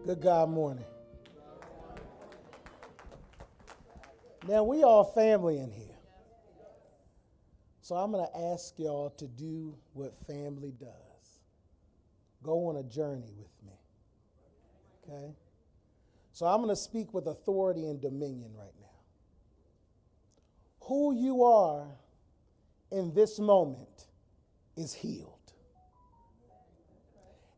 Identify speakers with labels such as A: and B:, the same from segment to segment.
A: Good God morning. Now, we all family in here. So I'm going to ask y'all to do what family does. Go on a journey with me. Okay? So I'm going to speak with authority and dominion right now. Who you are in this moment is healed.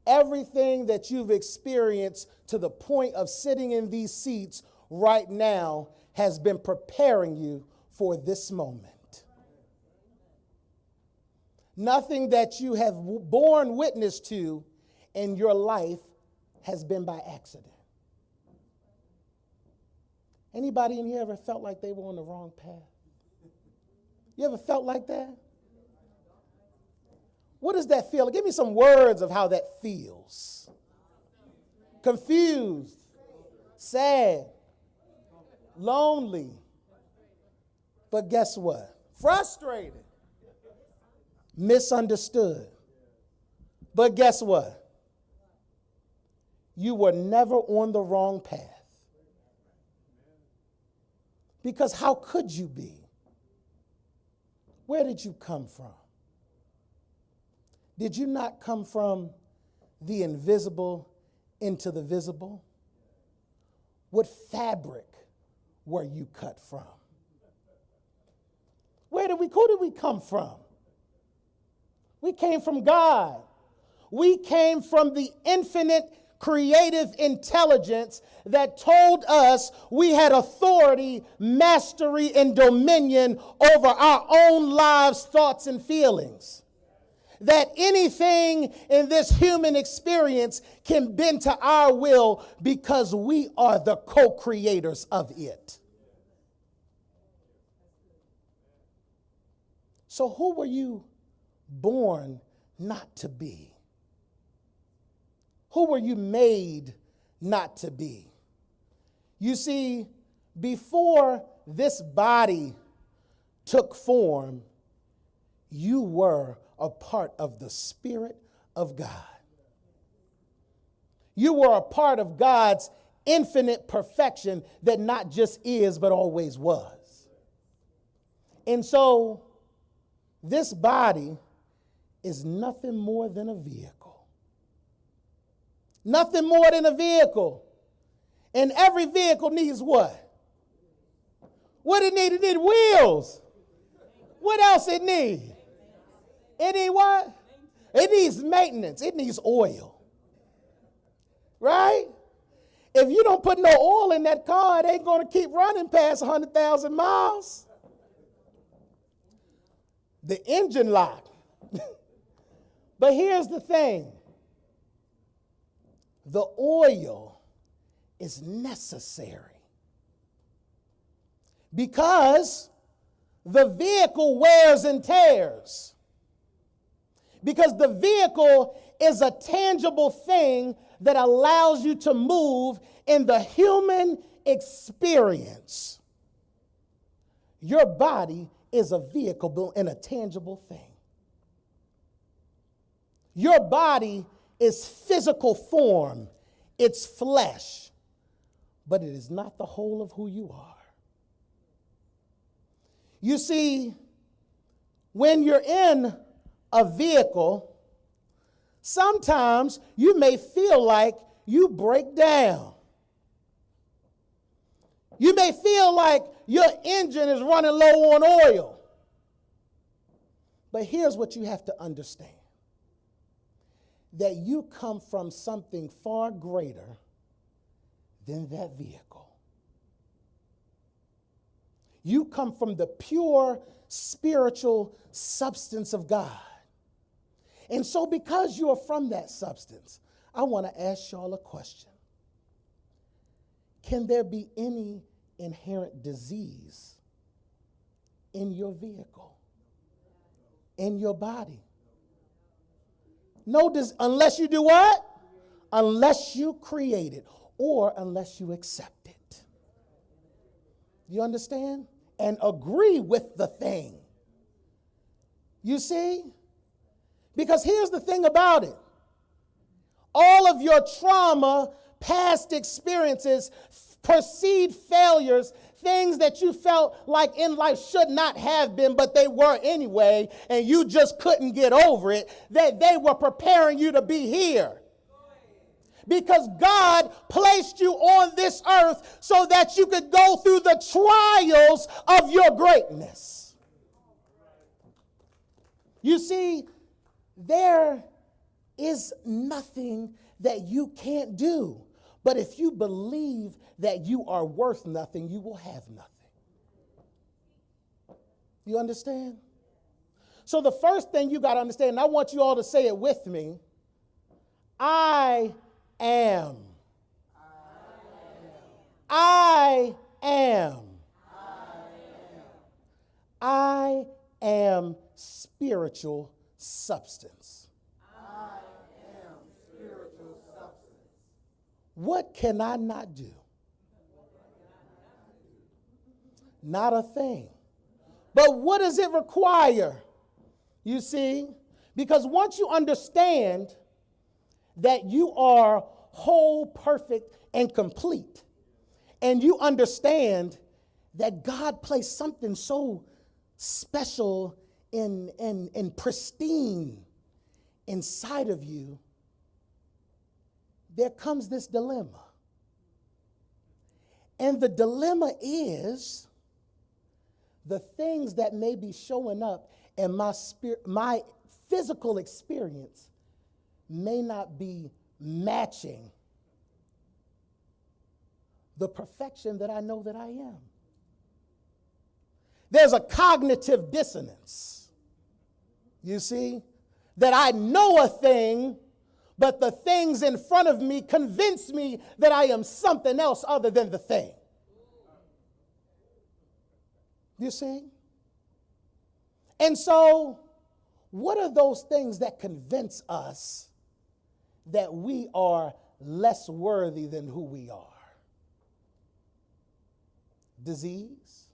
A: Everything that you've experienced to the point of sitting in these seats right now has been preparing you for this moment. Nothing that you have borne witness to in your life has been by accident. Anybody in here ever felt like they were on the wrong path? You ever felt like that? What does that feel? Give me some words of how that feels. Confused, sad, lonely. But guess what? Frustrated, misunderstood. But guess what? You were never on the wrong path. Because how could you be? Where did you come from? Did you not come from the invisible into the visible? What fabric were you cut from? Who did we come from? We came from God. We came from the infinite creative intelligence that told us we had authority, mastery, and dominion over our own lives, thoughts, and feelings. That anything in this human experience can bend to our will because we are the co-creators of it. So who were you born not to be? Who were you made not to be? You see, before this body took form, you were a part of the Spirit of God. You were a part of God's infinite perfection that not just is, but always was. And so, this body is nothing more than a vehicle. Nothing more than a vehicle. And every vehicle needs what? What it need? It need wheels. What else it need? It need what? It needs maintenance. It needs oil. Right? If you don't put no oil in that car, it ain't going to keep running past 100,000 miles. The engine lock. But here's the thing. The oil is necessary because the vehicle wears and tears. Because the vehicle is a tangible thing that allows you to move in the human experience. Your body is a vehicle and a tangible thing. Your body is physical form, it's flesh, but it is not the whole of who you are. You see, when you're in a vehicle, sometimes you may feel like you break down. You may feel like your engine is running low on oil. But here's what you have to understand. That you come from something far greater than that vehicle. You come from the pure spiritual substance of God. And so because you're from that substance, I want to ask y'all a question. Can there be any inherent disease in your vehicle, in your body? No, unless you do what? Unless you create it or unless you accept it. You understand? And agree with the thing. You see? Because here's the thing about it. All of your trauma, past experiences, perceived failures, things that you felt like in life should not have been, but they were anyway, and you just couldn't get over it, that they were preparing you to be here. Because God placed you on this earth so that you could go through the trials of your greatness. You see, there is nothing that you can't do. But if you believe that you are worth nothing, you will have nothing. You understand? So the first thing you got to understand, and I want you all to say it with me, I am. I am. I am spiritual substance. What can I not do? Not a thing. But what does it require? You see, because once you understand that you are whole, perfect, and complete, and you understand that God placed something so special and pristine inside of you, there comes this dilemma. And the dilemma is the things that may be showing up in my physical experience may not be matching the perfection that I know that I am. There's a cognitive dissonance, you see, that I know a thing, but the things in front of me convince me that I am something else other than the thing. You see? And so, what are those things that convince us that we are less worthy than who we are? Disease,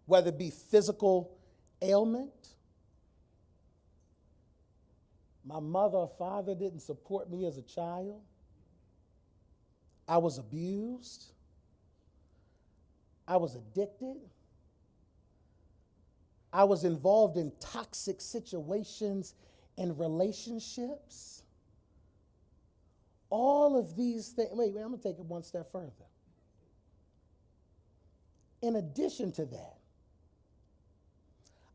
A: whether it be physical ailment. My mother or father didn't support me as a child. I was abused. I was addicted. I was involved in toxic situations and relationships. All of these things. Wait, I'm going to take it one step further. In addition to that,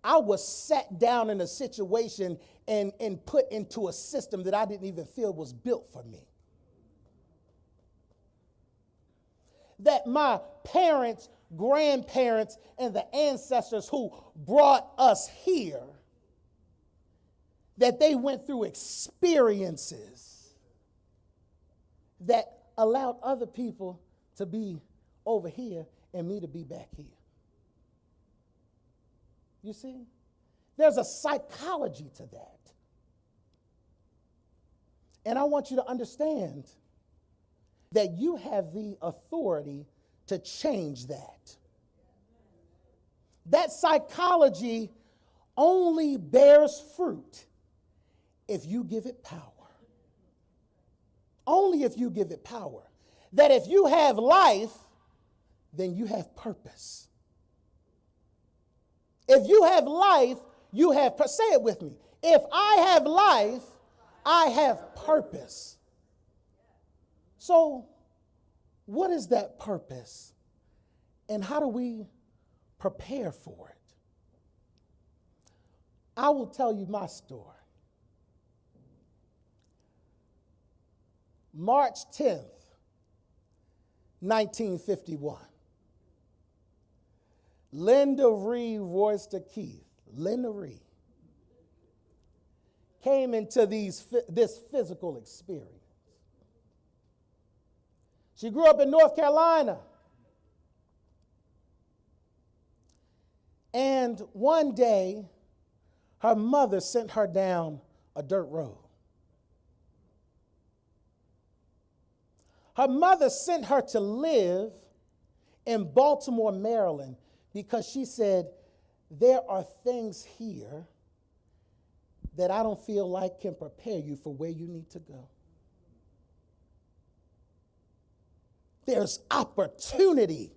A: I was sat down in a situation and put into a system that I didn't even feel was built for me. That my parents, grandparents, and the ancestors who brought us here, that they went through experiences that allowed other people to be over here and me to be back here. You see? There's a psychology to that. And I want you to understand that you have the authority to change that. That psychology only bears fruit if you give it power. Only if you give it power. That if you have life, then you have purpose. If you have life, you have, say it with me. If I have life, I have purpose. So, what is that purpose? And how do we prepare for it? I will tell you my story. March 10th, 1951. Linda Reed Royster Keith, Linda Reed, came into this physical experience. She grew up in North Carolina. And one day, her mother sent her down a dirt road. Her mother sent her to live in Baltimore, Maryland, because she said, there are things here that I don't feel like can prepare you for where you need to go. There's opportunity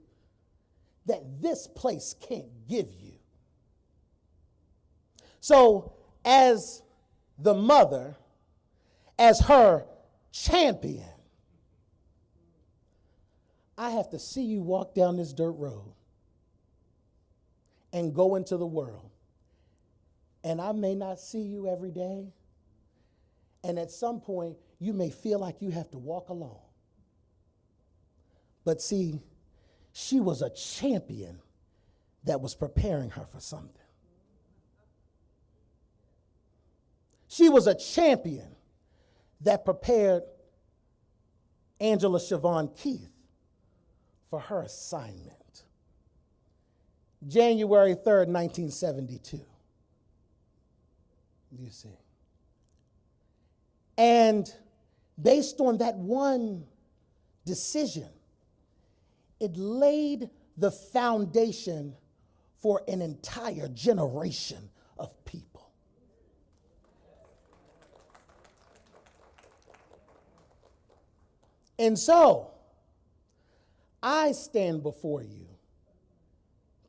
A: that this place can't give you. So, as the mother, as her champion, I have to see you walk down this dirt road and go into the world. And I may not see you every day. And at some point, you may feel like you have to walk alone. But see, she was a champion that was preparing her for something. She was a champion that prepared Angela Siobhan Keith for her assignment. January 3rd, 1972. You see. And based on that one decision, it laid the foundation for an entire generation of people. And so, I stand before you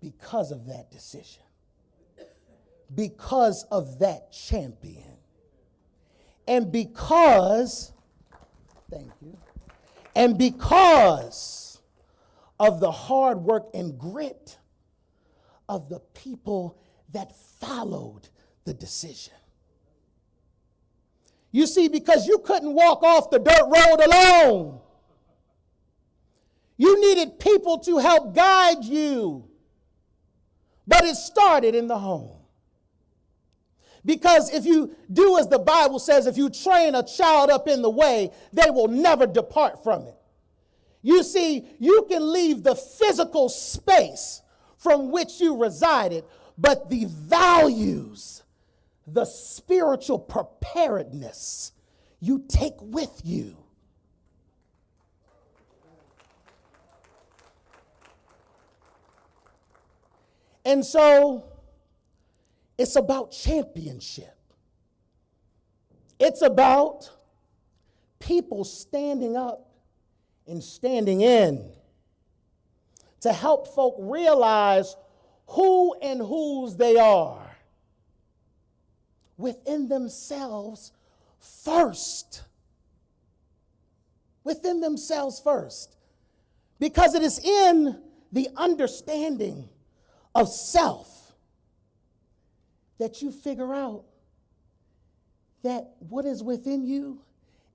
A: because of that decision, because of that champion, and because, thank you, and because of the hard work and grit of the people that followed the decision. You see, because you couldn't walk off the dirt road alone. You needed people to help guide you. But it started in the home. Because if you do as the Bible says, if you train a child up in the way, they will never depart from it. You see, you can leave the physical space from which you resided, but the values, the spiritual preparedness you take with you. And so it's about championship. It's about people standing up and standing in to help folk realize who and whose they are within themselves first. Within themselves first. Because it is in the understanding of self that you figure out that what is within you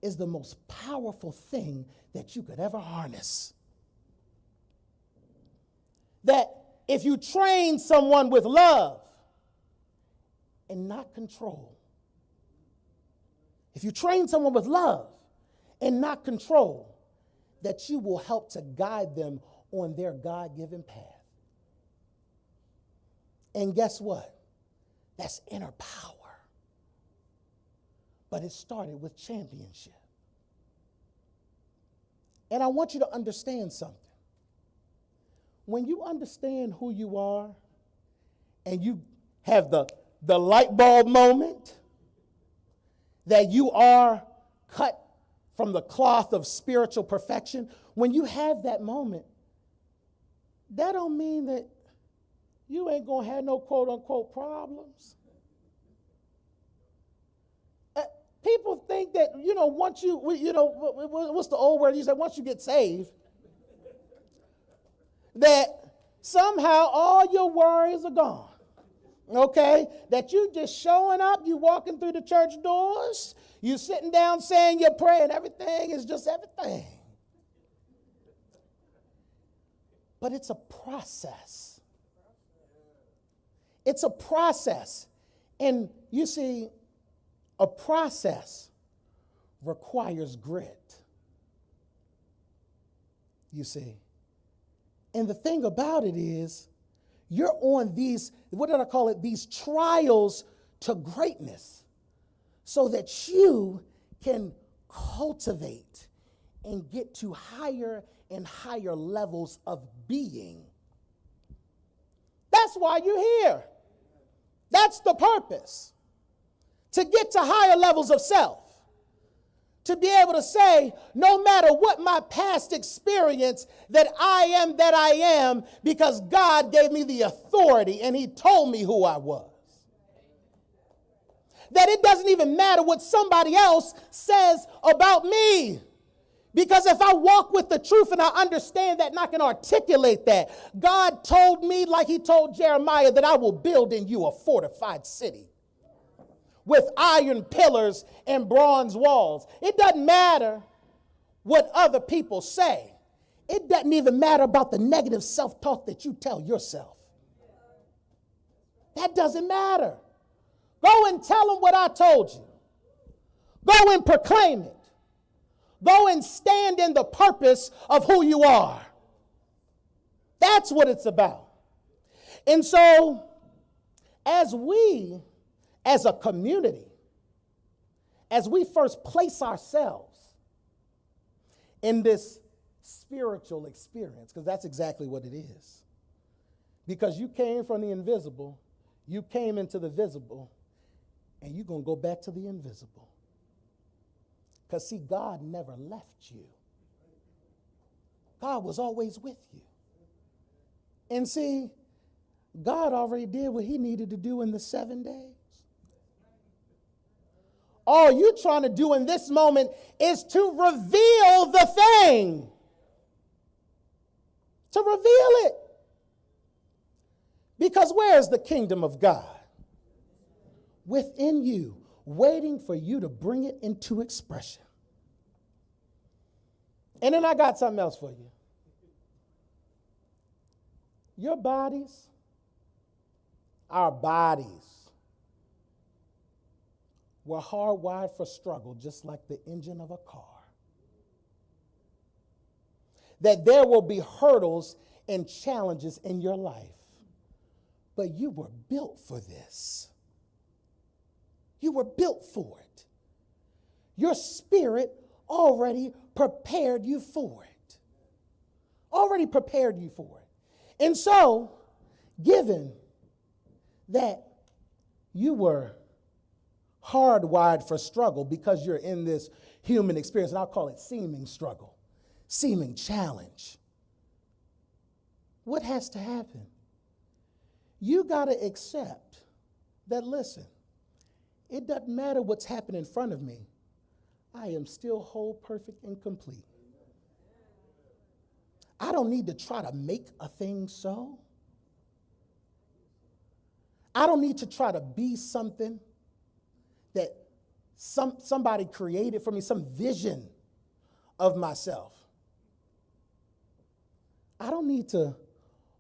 A: is the most powerful thing that you could ever harness. That if you train someone with love and not control, if you train someone with love and not control, that you will help to guide them on their God-given path. And guess what? That's inner power. But it started with championship. And I want you to understand something. When you understand who you are and you have the light bulb moment that you are cut from the cloth of spiritual perfection, when you have that moment, that don't mean that you ain't gonna have no quote unquote problems. People think that, once you, what's the old word? You say once you get saved, that somehow all your worries are gone. Okay? That you just showing up, you walking through the church doors, you sitting down saying your prayer, and everything is just everything. But it's a process. It's a process. And you see, a process requires grit. You see. And the thing about it is, you're on these, what did I call it? These trials to greatness so that you can cultivate and get to higher and higher levels of being. That's why you're here. That's the purpose. To get to higher levels of self. to be able to say, no matter what my past experience, that I am because God gave me the authority and he told me who I was. That it doesn't even matter what somebody else says about me. Because if I walk with the truth and I understand that and I can articulate that, God told me, like he told Jeremiah, that I will build in you a fortified city with iron pillars and bronze walls. It doesn't matter what other people say. It doesn't even matter about the negative self-talk that you tell yourself. That doesn't matter. Go and tell them what I told you. Go and proclaim it. Go and stand in the purpose of who you are. That's what it's about. And so, as a community, as we first place ourselves in this spiritual experience, because that's exactly what it is. Because you came from the invisible, you came into the visible, and you're going to go back to the invisible. Because, see, God never left you. God was always with you. And see, God already did what he needed to do in the 7 days. All you're trying to do in this moment is to reveal the thing. To reveal it. Because where's the kingdom of God? Within you, waiting for you to bring it into expression. And then I got something else for you. Your bodies, our bodies, were hardwired for struggle, just like the engine of a car. That there will be hurdles and challenges in your life, but you were built for this. You were built for it. Your spirit already prepared you for it. Already prepared you for it. And so, given that you were hardwired for struggle because you're in this human experience, and I'll call it seeming struggle, seeming challenge, what has to happen? You got to accept that, listen, it doesn't matter what's happening in front of me. I am still whole, perfect, and complete. I don't need to try to make a thing so. I don't need to try to be something that somebody created for me, some vision of myself. I don't need to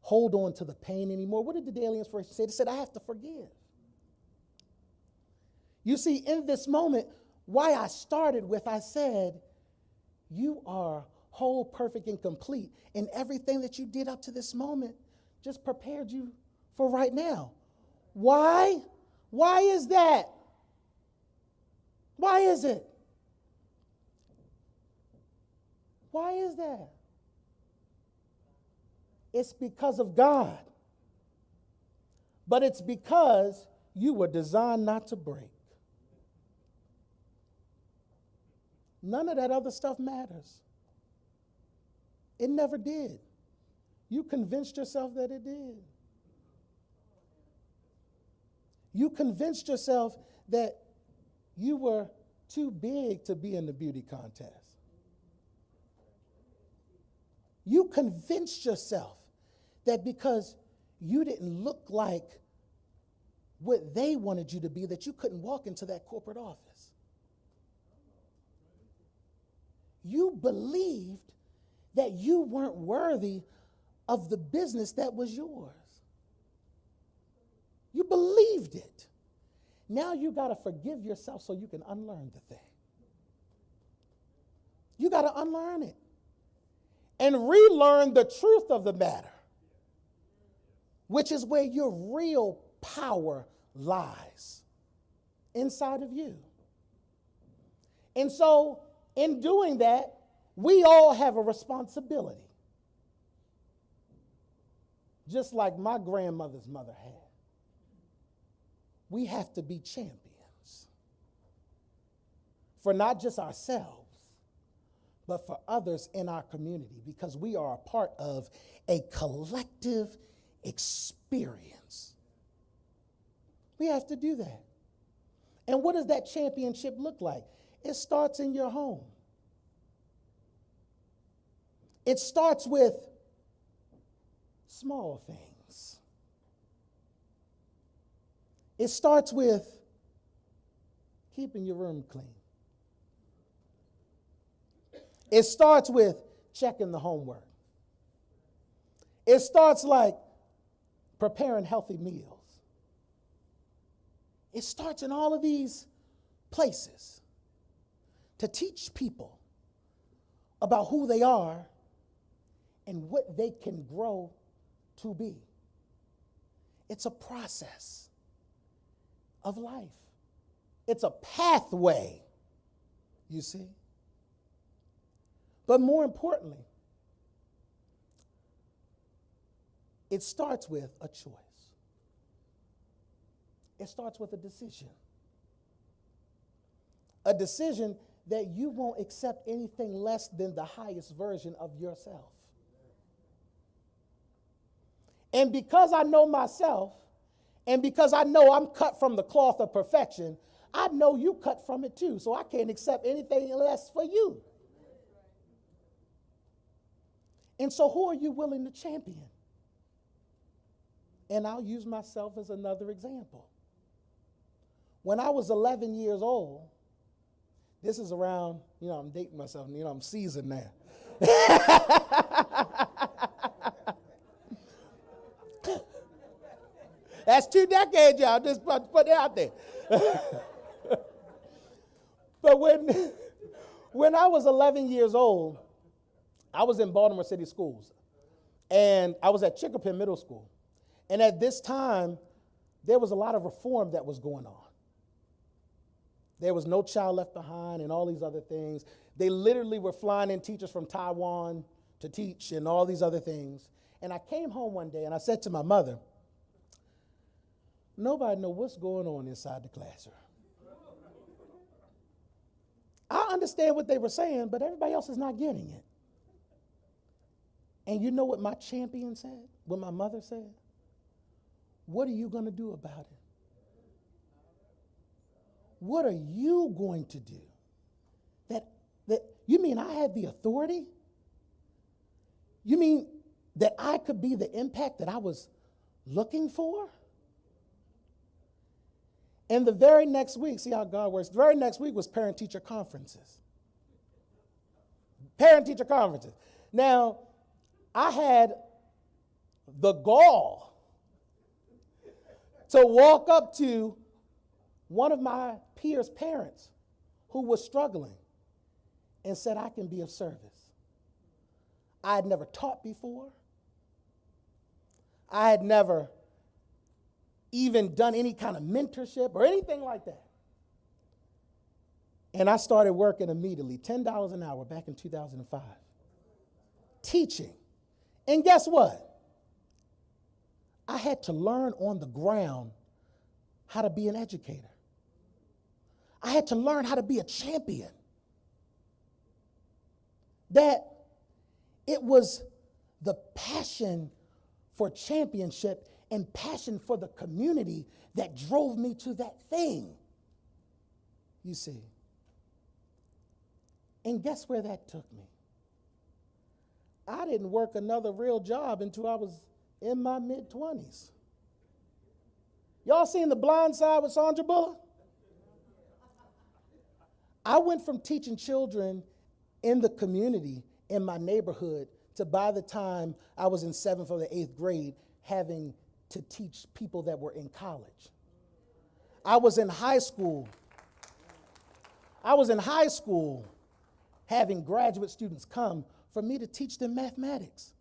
A: hold on to the pain anymore. What did the daily inspiration say? They said, I have to forgive. You see, in this moment, why I started with, I said, you are whole, perfect, and complete. And everything that you did up to this moment just prepared you for right now. Why? Why is that? Why is it? Why is that? It's because of God. But it's because you were designed not to break. None of that other stuff matters. It never did. You convinced yourself that it did. You convinced yourself that you were too big to be in the beauty contest. You convinced yourself that because you didn't look like what they wanted you to be, that you couldn't walk into that corporate office. You believed that you weren't worthy of the business that was yours. You believed it. Now you got to forgive yourself so you can unlearn the thing. You got to unlearn it and relearn the truth of the matter, which is where your real power lies, inside of you. And so, in doing that, we all have a responsibility, just like my grandmother's mother had. We have to be champions for not just ourselves, but for others in our community, because we are a part of a collective experience. We have to do that. And what does that championship look like? It starts in your home. It starts with small things. It starts with keeping your room clean. It starts with checking the homework. It starts like preparing healthy meals. It starts in all of these places to teach people about who they are and what they can grow to be. It's a process of life. It's a pathway, you see. But more importantly, it starts with a choice. It starts with a decision. A decision that you won't accept anything less than the highest version of yourself. And because I know myself, and because I know I'm cut from the cloth of perfection, I know you cut from it too, so I can't accept anything less for you. And so who are you willing to champion? And I'll use myself as another example. When I was 11 years old, this is around, I'm dating myself, I'm seasoned now. That's 2 decades, y'all, just put it out there. But when I was 11 years old, I was in Baltimore City schools, and I was at Chicopee Middle School. And at this time, there was a lot of reform that was going on. There was No Child Left Behind and all these other things. They literally were flying in teachers from Taiwan to teach and all these other things. And I came home one day and I said to my mother, nobody knows what's going on inside the classroom. I understand what they were saying, but everybody else is not getting it. And you know what my champion said? What my mother said? What are you going to do about it? What are you going to do? That you mean I had the authority? You mean that I could be the impact that I was looking for? And the very next week, see how God works, the very next week was parent-teacher conferences. Parent-teacher conferences. Now, I had the gall to walk up to one of my peers' parents who was struggling and said, I can be of service. I had never taught before. I had never even done any kind of mentorship or anything like that. And I started working immediately, $10 an hour back in 2005, teaching. And guess what? I had to learn on the ground how to be an educator. I had to learn how to be a champion. That it was the passion for championship and passion for the community that drove me to that thing, you see. And guess where that took me? I didn't work another real job until I was in my mid-20s. Y'all seen The Blind Side with Sandra Bullock? I went from teaching children in the community, in my neighborhood, to by the time I was in 7th or the 8th grade, having to teach people that were in college. I was in high school having graduate students come for me to teach them mathematics.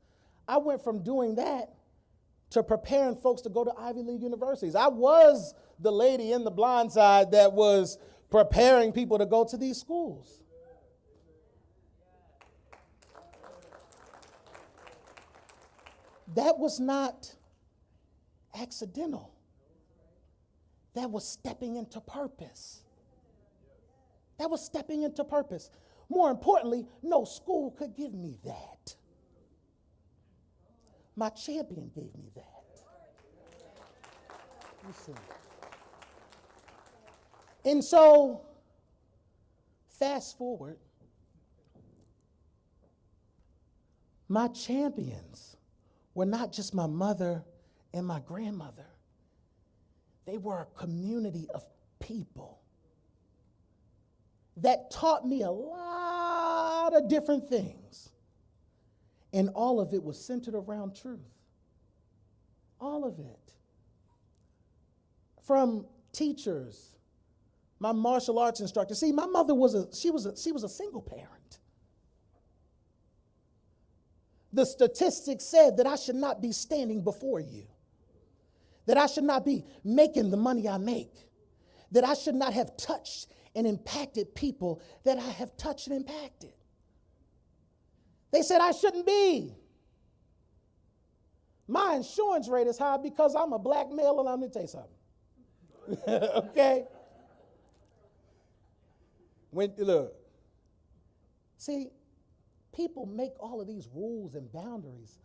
A: I went from doing that to preparing folks to go to Ivy League universities. I was the lady in The Blind Side that was preparing people to go to these schools. That was not accidental. That was stepping into purpose. That was stepping into purpose. More importantly, no school could give me that. My champion gave me that. You see. And so, fast forward, my champions were not just my mother and my grandmother. They were a community of people that taught me a lot of different things. And all of it was centered around truth. All of it. From teachers, my martial arts instructor. See, my mother was a single parent. The statistics said that I should not be standing before you, that I should not be making the money I make, that I should not have touched and impacted people that I have touched and impacted. They said I shouldn't be. My insurance rate is high because I'm a black male, and I'm going to tell you something. Okay? Look, see, people make all of these rules and boundaries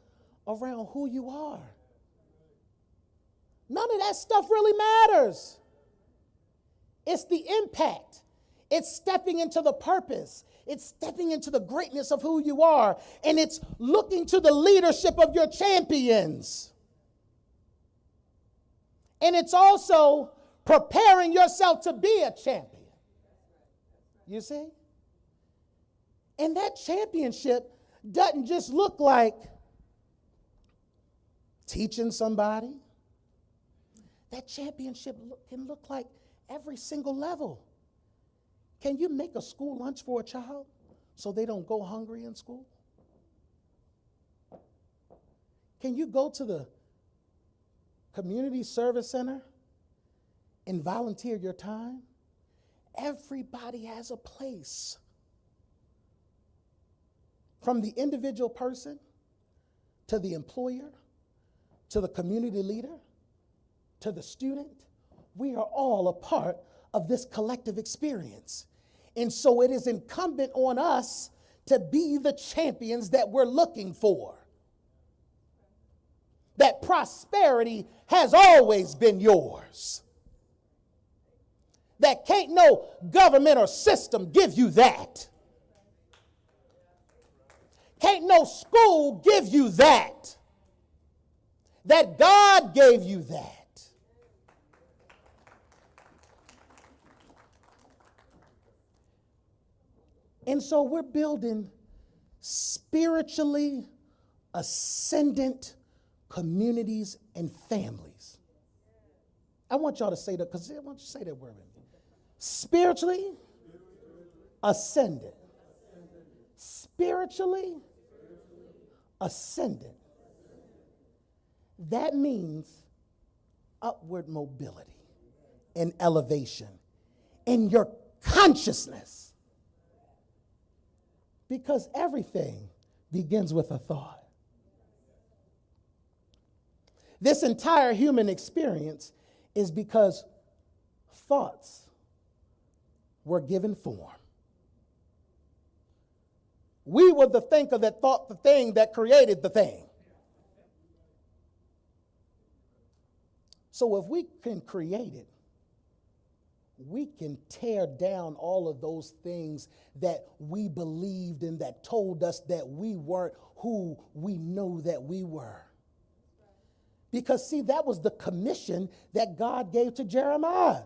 A: around who you are. None of that stuff really matters. It's the impact. It's stepping into the purpose. It's stepping into the greatness of who you are. And it's looking to the leadership of your champions. And it's also preparing yourself to be a champion. You see? And that championship doesn't just look like teaching somebody. That championship can look like every single level. Can you make a school lunch for a child so they don't go hungry in school? Can you go to the community service center and volunteer your time? Everybody has a place. From the individual person to the employer to the community leader to the student, we are all a part of this collective experience. And so it is incumbent on us to be the champions that we're looking for. That prosperity has always been yours. That can't no government or system give you that. Can't no school give you that. That God gave you that. And so we're building spiritually ascendant communities and families. I want y'all to say that, because I want you to say that word with me. Spiritually ascendant. Spiritually ascendant. That means upward mobility and elevation in your consciousness. Because everything begins with a thought. This entire human experience is because thoughts were given form. We were the thinker that thought the thing that created the thing. So if we can create it, we can tear down all of those things that we believed and that told us that we weren't who we know that we were. Because, see, that was the commission that God gave to Jeremiah.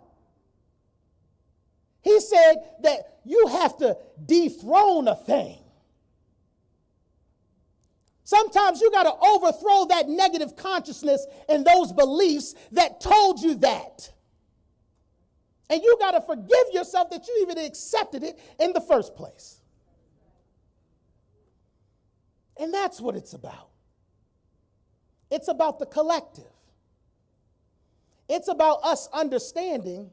A: He said that you have to dethrone a thing. Sometimes you got to overthrow that negative consciousness and those beliefs that told you that. And you got to forgive yourself that you even accepted it in the first place. And that's what it's about. It's about the collective. It's about us understanding,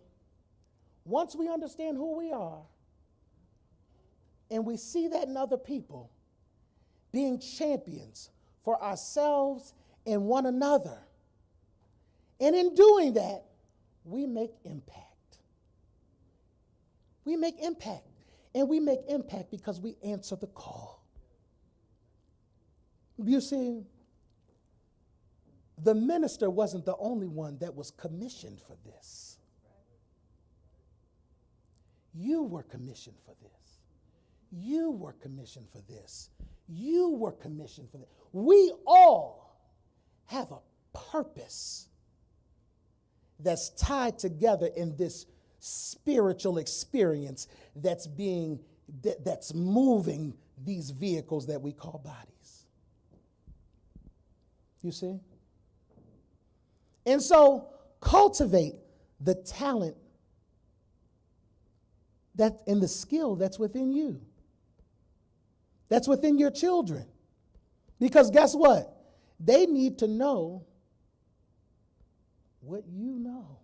A: once we understand who we are, and we see that in other people, being champions for ourselves and one another. And in doing that, we make impact. We make impact. And we make impact because we answer the call. You see, the minister wasn't the only one that was commissioned for this. You were commissioned for this. You were commissioned for this. You were commissioned for this. We all have a purpose that's tied together in this spiritual experience that's moving these vehicles that we call bodies. You see? And so cultivate the talent that and the skill that's within you. That's within your children. Because guess what? They need to know what you know.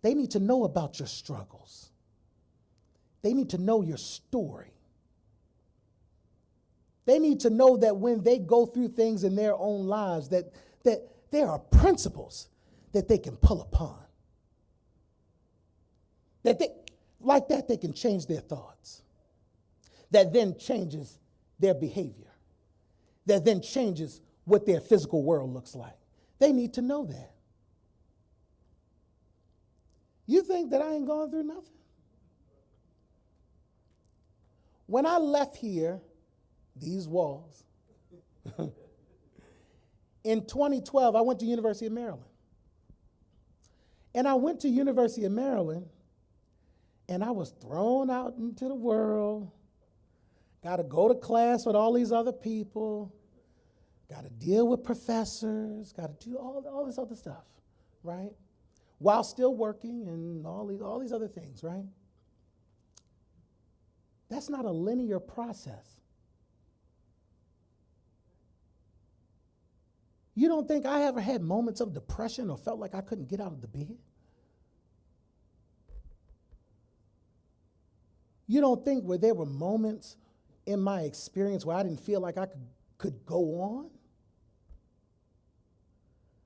A: They need to know about your struggles. They need to know your story. They need to know that when they go through things in their own lives, that there are principles that they can pull upon. That they can change their thoughts. That then changes their behavior. That then changes what their physical world looks like. They need to know that. You think that I ain't going through nothing? When I left here, these walls, in 2012, I went to University of Maryland. And I went to University of Maryland, and I was thrown out into the world. Got to go to class with all these other people. Got to deal with professors. Got to do all this other stuff, right? While still working and all these other things, right? That's not a linear process. You don't think I ever had moments of depression or felt like I couldn't get out of the bed? You don't think where there were moments in my experience where I didn't feel like I could go on?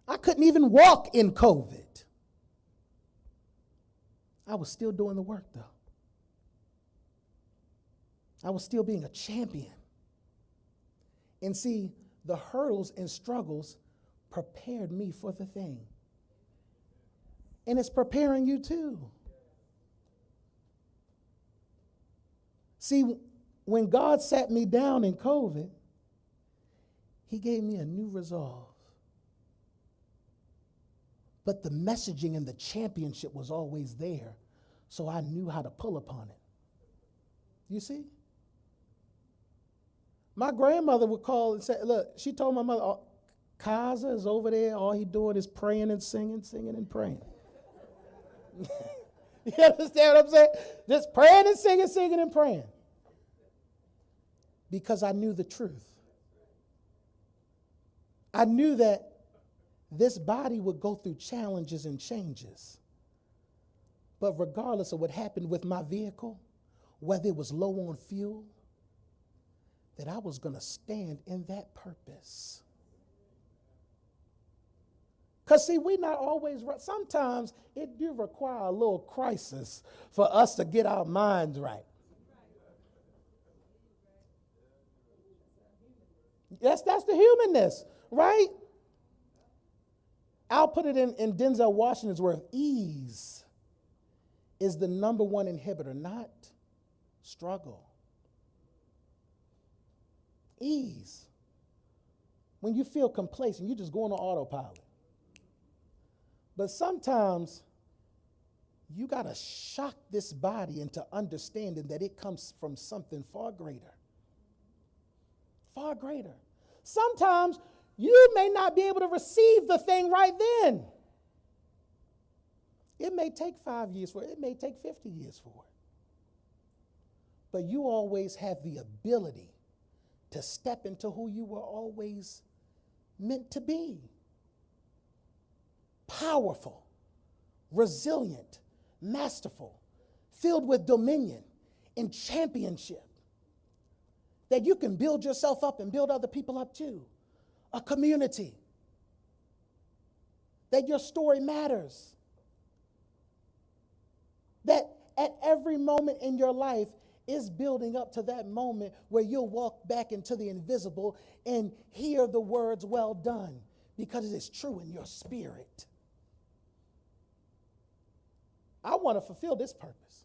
A: I couldn't even walk in COVID. I was still doing the work, though. I was still being a champion. And see, the hurdles and struggles prepared me for the thing. And it's preparing you too. See, when God sat me down in COVID, He gave me a new resolve. But the messaging and the championship was always there, so I knew how to pull upon it. You see? My grandmother would call and say, look, she told my mother, Kaza is over there, all he doing is praying and singing and praying. You understand what I'm saying? Just praying and singing and praying. Because I knew the truth. I knew that this body would go through challenges and changes. But regardless of what happened with my vehicle, whether it was low on fuel, that I was going to stand in that purpose. Because see, we not always right. Sometimes it do require a little crisis for us to get our minds right. That's the humanness, right? I'll put it in Denzel Washington's words. Ease is the number one inhibitor, not struggle. Ease. When you feel complacent, you just go on autopilot. But sometimes you got to shock this body into understanding that it comes from something far greater. Far greater. Sometimes you may not be able to receive the thing right then. It may take 5 years for it. It may take 50 years for it. But you always have the ability to step into who you were always meant to be. Powerful, resilient, masterful, filled with dominion and championship. That you can build yourself up and build other people up too. A community. That your story matters. That at every moment in your life is building up to that moment where you'll walk back into the invisible and hear the words, well done, because it is true in your spirit. I want to fulfill this purpose.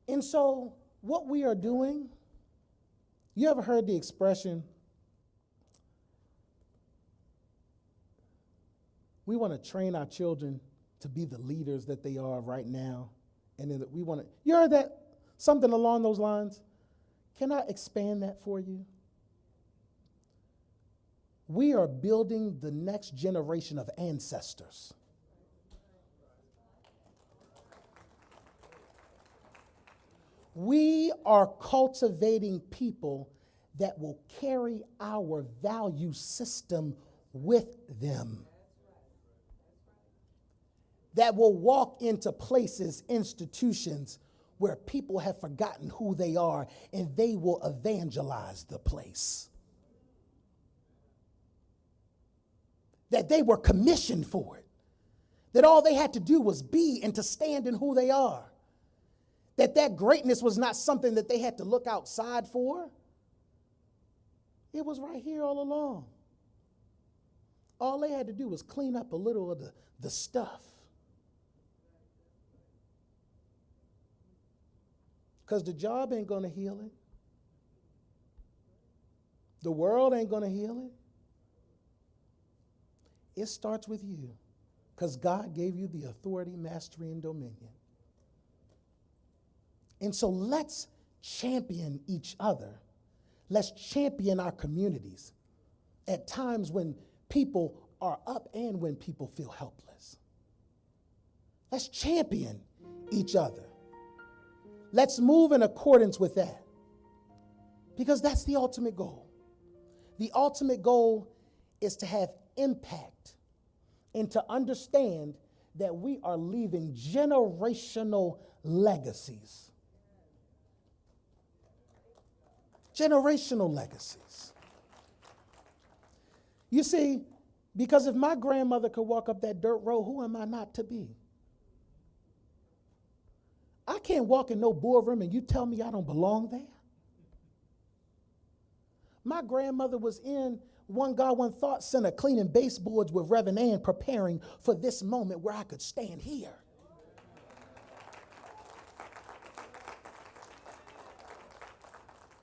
A: And so what we are doing, you ever heard the expression, we want to train our children to be the leaders that they are right now? And then we want to, you heard that? Something along those lines? Can I expand that for you? We are building the next generation of ancestors. We are cultivating people that will carry our value system with them, that will walk into places, institutions where people have forgotten who they are, and they will evangelize the place. That they were commissioned for it, that all they had to do was be and to stand in who they are. That greatness was not something that they had to look outside for. It was right here all along. All they had to do was clean up a little of the stuff. Because the job ain't going to heal it. The world ain't going to heal it. It starts with you, because God gave you the authority, mastery, and dominion. And so let's champion each other. Let's champion our communities at times when people are up and when people feel helpless. Let's champion each other. Let's move in accordance with that, because that's the ultimate goal. The ultimate goal is to have impact and to understand that we are leaving generational legacies. Generational legacies. You see, because if my grandmother could walk up that dirt road, who am I not to be? I can't walk in no boardroom and you tell me I don't belong there. My grandmother was in One God, One Thought Center cleaning baseboards with Reverend Ann, preparing for this moment where I could stand here.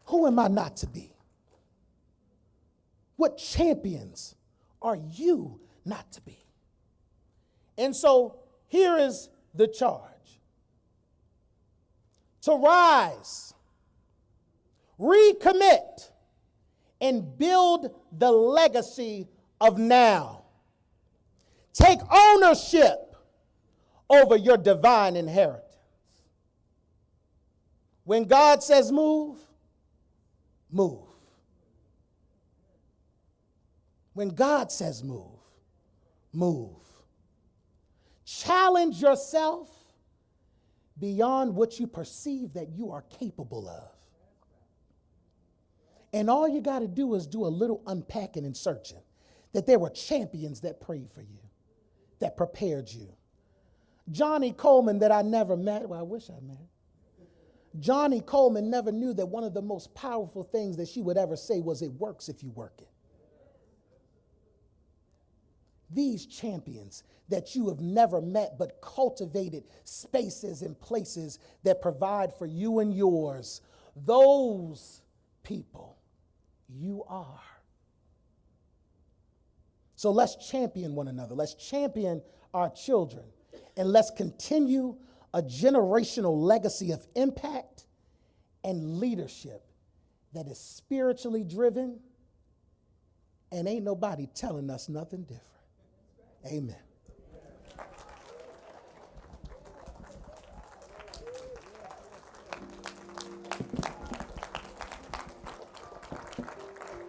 A: Who am I not to be? What champions are you not to be? And so here is the charge. To rise, recommit, and build the legacy of now. Take ownership over your divine inheritance. When God says move, move. When God says move, move. Challenge yourself beyond what you perceive that you are capable of. And all you got to do is do a little unpacking and searching. That there were champions that prayed for you, that prepared you. Johnny Coleman, that I never met, well, I wish I met. Johnny Coleman never knew that one of the most powerful things that she would ever say was, it works if you work it. These champions that you have never met but cultivated spaces and places that provide for you and yours, those people you are. So let's champion one another. Let's champion our children. And let's continue a generational legacy of impact and leadership that is spiritually driven, and ain't nobody telling us nothing different. Amen.